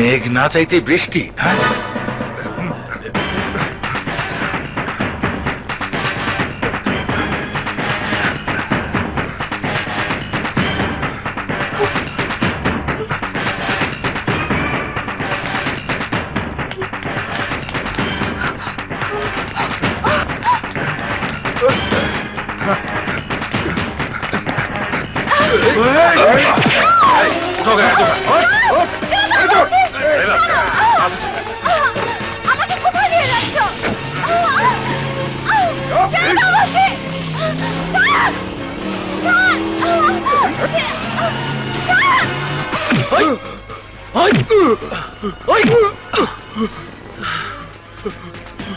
মেঘ না চাইতে বৃষ্টি, হ্যাঁ? আমাকে কোথায় নিয়ে যাচ্ছ?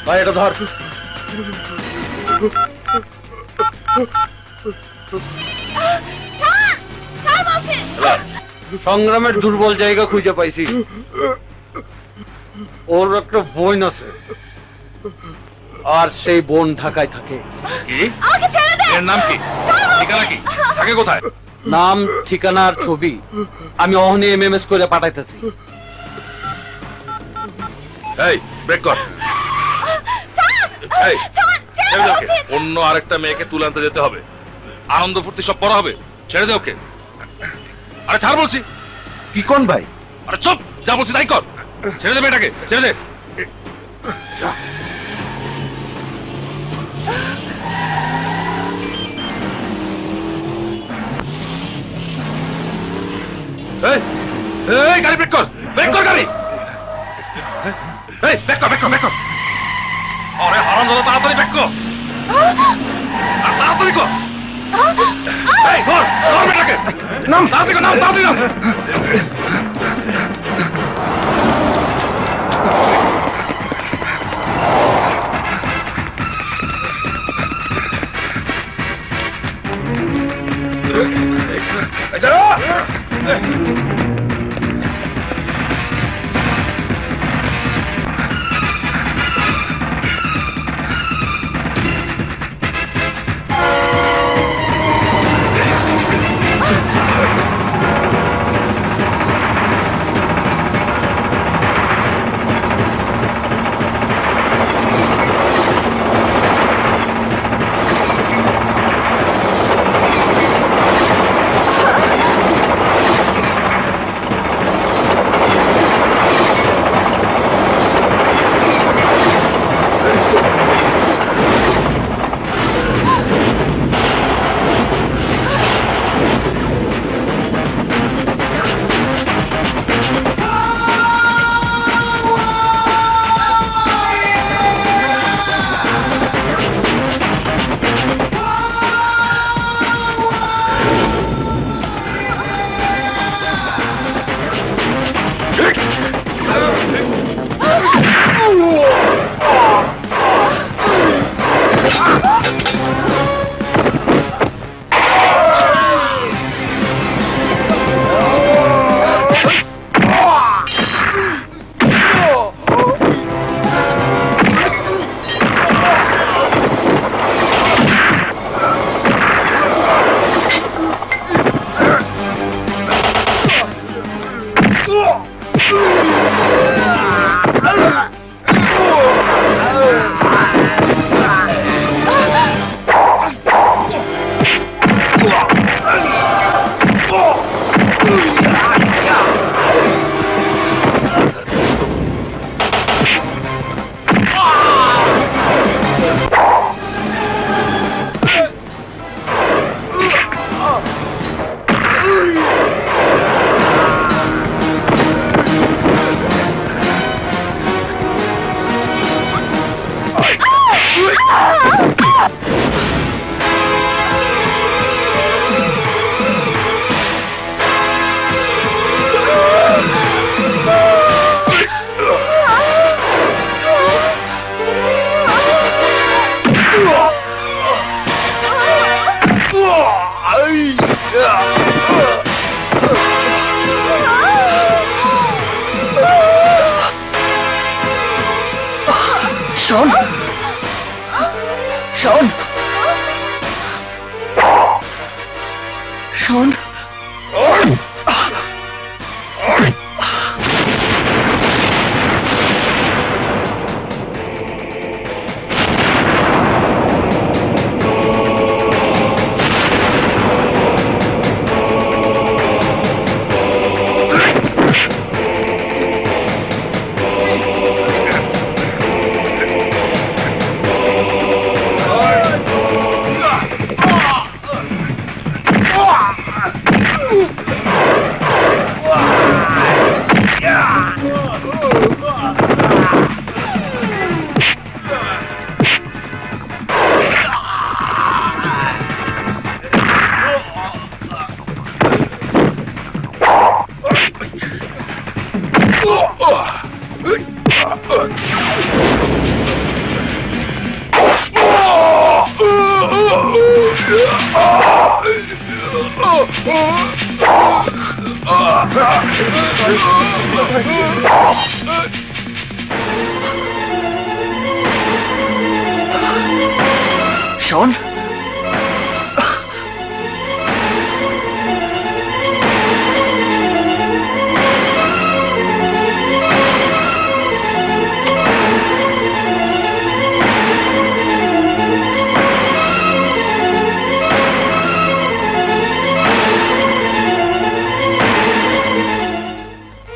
ভাই এটা ধর। সংগ্রামের দুর্বল জায়গা খুঁজে পাইছি। ওর একটা বোন আছে, আর সেই বোন ঢাকায় থাকে। এর নাম কি, ঠিকানা কি, থাকে কোথায়? নাম ঠিকানার ছবি আমি অহনি MMS করে পাঠাইতেছি। এই ব্রেক কর। এই ছেড়ে দে ওকে। অন্য আরেকটা মেয়েকে তুলে আনতে যেতে হবে, আনন্দ ফুর্তি সব করা হবে। ছেড়ে দে ওকে। আরে ছাড় বলছি। কি কোন ভাই? আরে চুপ, যা বলছি তাই কর। ছেড়ে দে মেয়েটাকে, ছেড়ে দে। এই এই গাড়ি ব্রেক কর, ব্রেক কর গাড়ি। এই ব্রেক কর, ব্রেক কর, ব্রেক কর। আরে হারামজাদা তাড়াতাড়ি ব্রেক কর, তাড়াতাড়ি কর। এই ধর, ধর মেয়েটাকে। নাম, তাড়াতাড়ি কর, নাম, তাড়াতাড়ি নাম। শোন, শোন, শোন। শোন,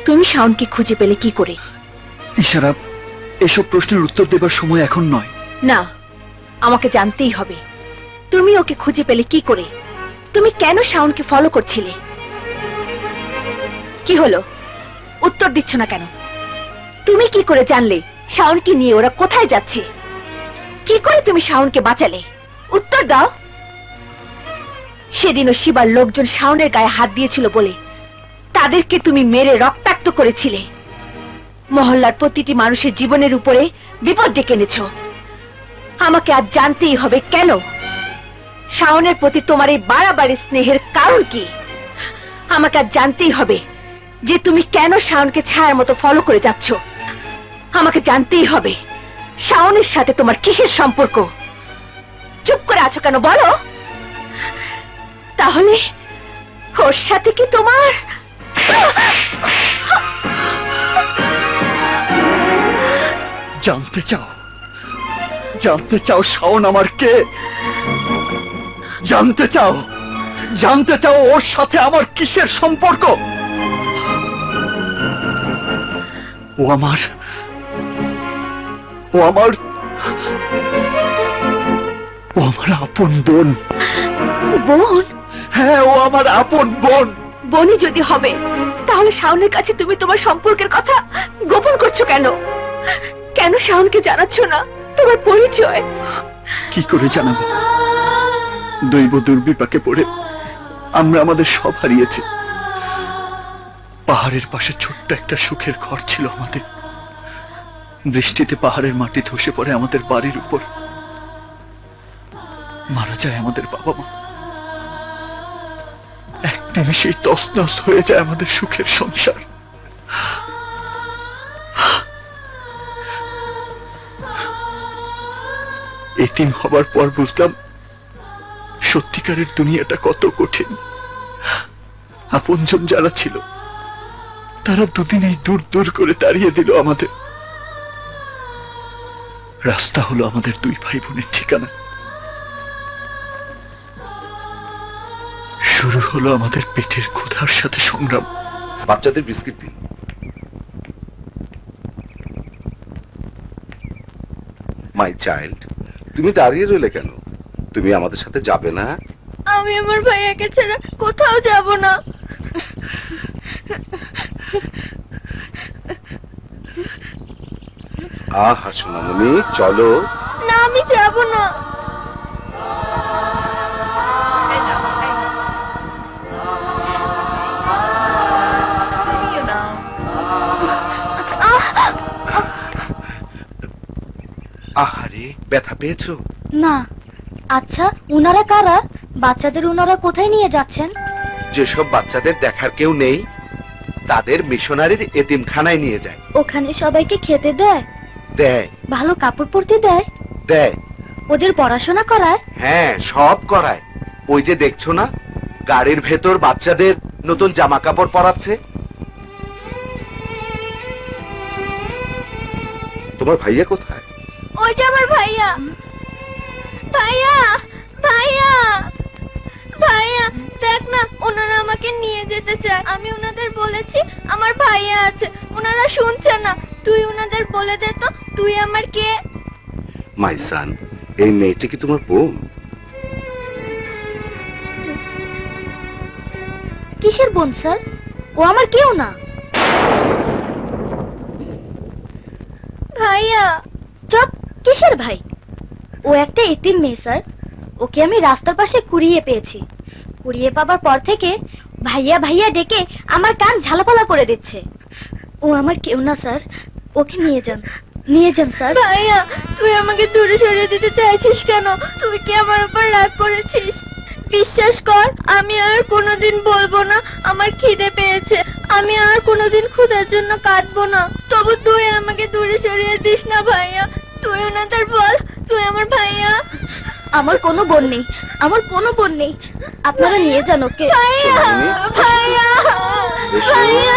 তুমি শাওনকে খুঁজে পেলে কি করে? ইশারা, এসব প্রশ্নের উত্তর দেবার সময় এখন নয়। না, আমাকে জানতেই হবে তুমি ওকে খুঁজে পেলে কি করে। তুমি কেন শাওনকে ফলো করছিলে? কি হলো, উত্তর দিচ্ছ না কেন? তুমি কি করে জানলে শাওনকে নিয়ে ওরা কোথায় যাচ্ছে? কি করে তুমি শাওনকে বাঁচালে? উত্তর দাও। সেদিনও শিবার লোকজন শাওনের গায়ে হাত দিয়েছিল বলে তাদেরকে তুমি মেরে রক্তাক্ত করেছিলে। মহল্লার প্রতিটি মানুষের জীবনের উপরে বিপদ ডেকে এনেছ। আমাকে আজ জানতেই হবে কেন শাওনের প্রতি তোমার এই বাড়াবাড়ি স্নেহের কারণ কি। আমাকে আজ জানতেই হবে যে তুমি কেন শাওনকে ছায়ার মতো ফলো করে যাচ্ছ। আমাকে জানতেই হবে শাওনের সাথে তোমার কিসের সম্পর্ক। চুপ করে আছো কেন, বলো। তাহলে ওর সাথে কি তোমার... জানতে চাও? জানতে চাও শাওন আমার কে? জানতে চাও? জানতে চাও ওর সাথে আমার কিসের সম্পর্ক? ও আমার আপন বোন। বোন? হ্যাঁ, ও আমার আপন বোন। বোনই যদি হবে তাহলে শাওনের কাছে তুমি তোমার সম্পর্কের কথা গোপন করছো কেন? কেন শাওনকে জানাচ্ছ না তোমার পরিচয়? কি করে জানাবো? দৈব দুর্বিপাকে পড়ে আমরা আমাদের সব হারিয়েছি। পাহাড়ের পাশে ছোট্ট একটা সুখের ঘর ছিল আমাদের। বৃষ্টিতে পাহাড়ের মাটি ধসে পড়ে আমাদের বাড়ির উপর। মারা যায় আমাদের বাবা মা। এক নিমেষেই তছনছ হয়ে যায় আমাদের সুখের সংসার। এতিম হবার পর বুঝলাম সত্যিকারের দুনিয়াটা কত কঠিন। আপনজন যারা ছিল তারা দুদিনেই দূর দূর করে তাড়িয়ে দিল আমাদের। রাস্তা হলো আমাদের দুই ভাই বোনের ঠিকানা। শুরু হলো আমাদের পেটের ক্ষুধার সাথে সংগ্রাম। বাচ্চাদের বিস্কিট দিন। মাই চাইল্ড, তুমি দাঁড়িয়ে রইলে কেন? তুমি আমাদের সাথে যাবে না? আমি আমার ভাইয়াকে ছেড়ে কোথাও যাব না। আহা সোনামণি, চলো। না, আমি যাব না। আহারে, ব্যথা পেয়েছো? না। আচ্ছা, উনারা কারা? বাচ্চাদের উনারা কোথায় নিয়ে যাচ্ছেন? যেসব বাচ্চাদের দেখার কেউ নেই তাদের মিশনারির এতিমখানায় নিয়ে যায়। ওখানে সবাইকে খেতে দেয়? দেয়। ভালো কাপড় পরতে দেয়? দেয়। ওদের পড়াশোনা করায়? হ্যাঁ, সব করায়। ওই যে দেখছো না, গাড়ির ভেতর বাচ্চাদের নতুন জামা কাপড় পরাচ্ছে। তোমার ভাইয়া কোথায়? ওই যে আমার ভাইয়া। ভাইয়া, ভাইয়া, ভাইয়া, দেখ না, ওনারা আমাকে নিয়ে যেতে চায়। আমি ওনাদের বলেছি আমার ভাইয়া আছে, ওনারা শুনছে না। তুই ওনাদের বলে দে তো, তুই আমার কে? মাই সান, এই মেয়েটা কি তোমার বোন? কিসের বোন স্যার? ও আমার কেউ না। ভাইয়া। চুপ, কিসের ভাই? ও একটা এতিম মেয়ে স্যার। ওকে আমি রাস্তার পাশে কুড়িয়ে পেয়েছি। কুড়িয়ে পাবার পর থেকে ভাইয়া ভাইয়া ডেকে আমার কান ঝালাপালা করে দিচ্ছে। ও আমার কেউ না স্যার, ওকে নিয়ে যান, নিয়ে যান স্যার। ভাইয়া, তুই আমাকে দূরে সরিয়ে দিতে চাইছিস কেন? তুই কি আমার উপর রাগ করেছিস? বিশ্বাস কর, আমি আর কোনোদিন বলবো না আমার খিদে পেয়েছে। আমি আর কোনোদিন ক্ষুধার জন্য কাঁদবো না। তবু তুই আমাকে দূরে সরিয়ে দিস না ভাইয়া। তুই ওনাদের বল, তুই আমার ভাইয়া। আমার কোনো বোন নেই, আমার কোনো বোন নেই। আপনারা নিয়ে যান ওকে। ভাইয়া, ভাইয়া, ভাইয়া,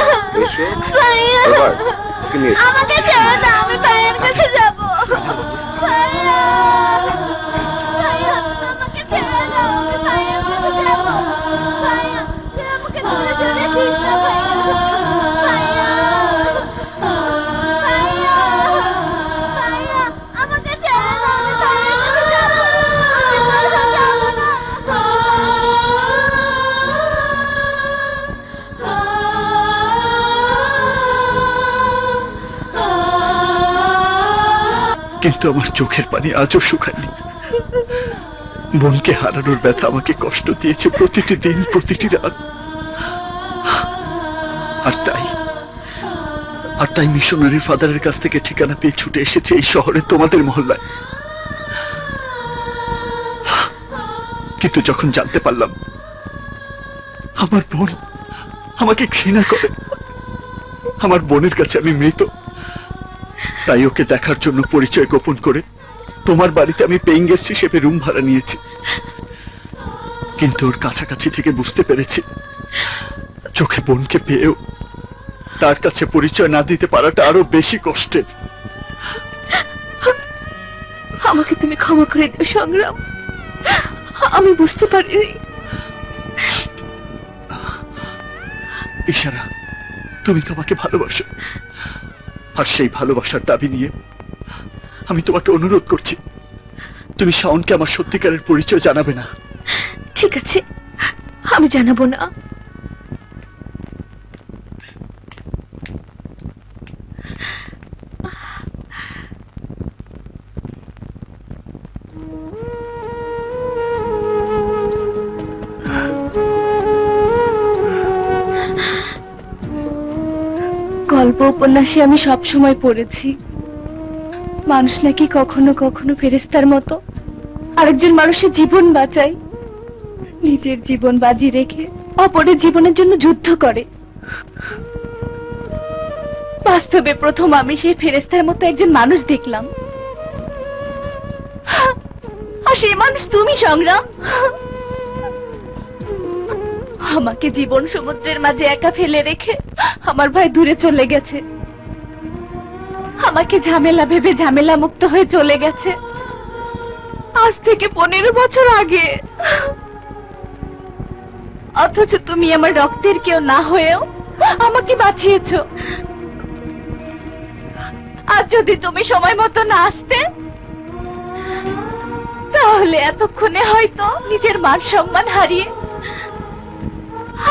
ভাইয়া, আমাকে ছেড়ে দাও, আমি ভাইয়ের কাছে যাব। ভাইয়া, ভাইয়া, আমাকে ছেড়ে দাও, আমি ভাইয়ের কাছে যাব। ভাইয়া, তুই আমাকে দূরে সরিয়ে দিস না ভাইয়া। ভাইয়া, ভাইয়া, ভাইয়া, আমাকে ছেড়ে দাও, আমি ভাইয়ের কাছে যাব। আমি কোথাও যাব না। কিন্তু আমার চোখের পানি আজও শুকায়নি। বোনকে হারানোর ব্যথা আমাকে কষ্ট দিয়েছে প্রতিটি দিন, প্রতিটি রাত। আর তাই মিশনারি ফাদারের কাছ থেকে ঠিকানা পেয়ে ছুটে এসেছে এই শহরে, তোমাদের মহল্লায়। কিন্তু যখন জানতে পারলাম আমার বোন আমাকে ঘৃণা করে, আমার বোনের কাছে আমি মৃত, তাই ওকে দেখার জন্য পরিচয় গোপন করে তোমার বাড়িতে আমি পেইং গেস্ট হিসেবে রুম ভাড়া নিয়েছি। কিন্তু ওর কাছাকাছি থেকে বুঝতে পেরেছি চোখে বোনকে পেয়েও তার কাছে পরিচয় না দিতে পারাটা আরো বেশি কষ্টের। আমাকে তুমি ক্ষমা করে দিও সংগ্রাম, আমি বুঝতে পারিনি। ইশারা, তুমি তোমাকে ভালোবাসো, আর সেই ভালোবাসার দাবি নিয়ে আমি তোমাকে অনুরোধ করছি, তুমি শাওনকে আমার সত্যিকারের পরিচয় জানাবে না। ঠিক আছে, আমি জানাবো না। গল্প উপন্যাসে আমি সব সময় পড়েছি মানুষ নাকি কখনো কখনো ফেরেশতার মতো আরেকজন মানুষের জীবন বাঁচায়, নিজের জীবন বাজি রেখে অপরের জীবনের জন্য যুদ্ধ করে। বাস্তবে প্রথম আমি সেই ফেরেশতার মতো একজন মানুষ দেখলাম, আর সেই মানুষ তুমি সংগ্রাম। আমাকে জীবন সমুদ্রের মাঝে একা ফেলে রেখে আমার ভাই দূরে চলে গেছে, আমাকে ঝামেলা ভেবে ঝামেলা মুক্ত হয়ে চলে গেছে আজ থেকে 15 বছর আগে। অথচ তুমি আমার রক্তের কেউ না হয়েও আমাকে বাঁচিয়েছো। আর যদি তুমি সময় মতো না আসতে, তাহলে এতক্ষণে হয়তো নিজের মান সম্মান হারিয়ে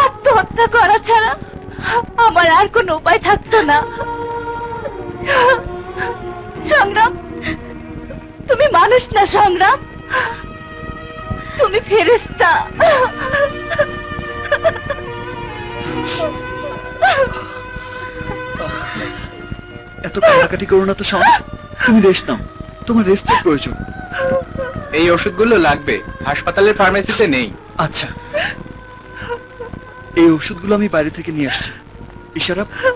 আত্মহত্যা করা ছাড়া আমার আর কোনো উপায় থাকতো না। সংগ্রাম, তুমি মানুষ না সংগ্রাম, তুমি ফেরেশতা। এত কাটাকাটি করো না তো শাওন, তুমি রেস্ট নাও, তোমার রেস্টের প্রয়োজন। এই ওষুধগুলো লাগবে, হাসপাতালের ফার্মেসিতে নেই। আচ্ছা, এই ওষুধগুলো আমি বাইরে থেকে নিয়ে আসছি। ইশারা,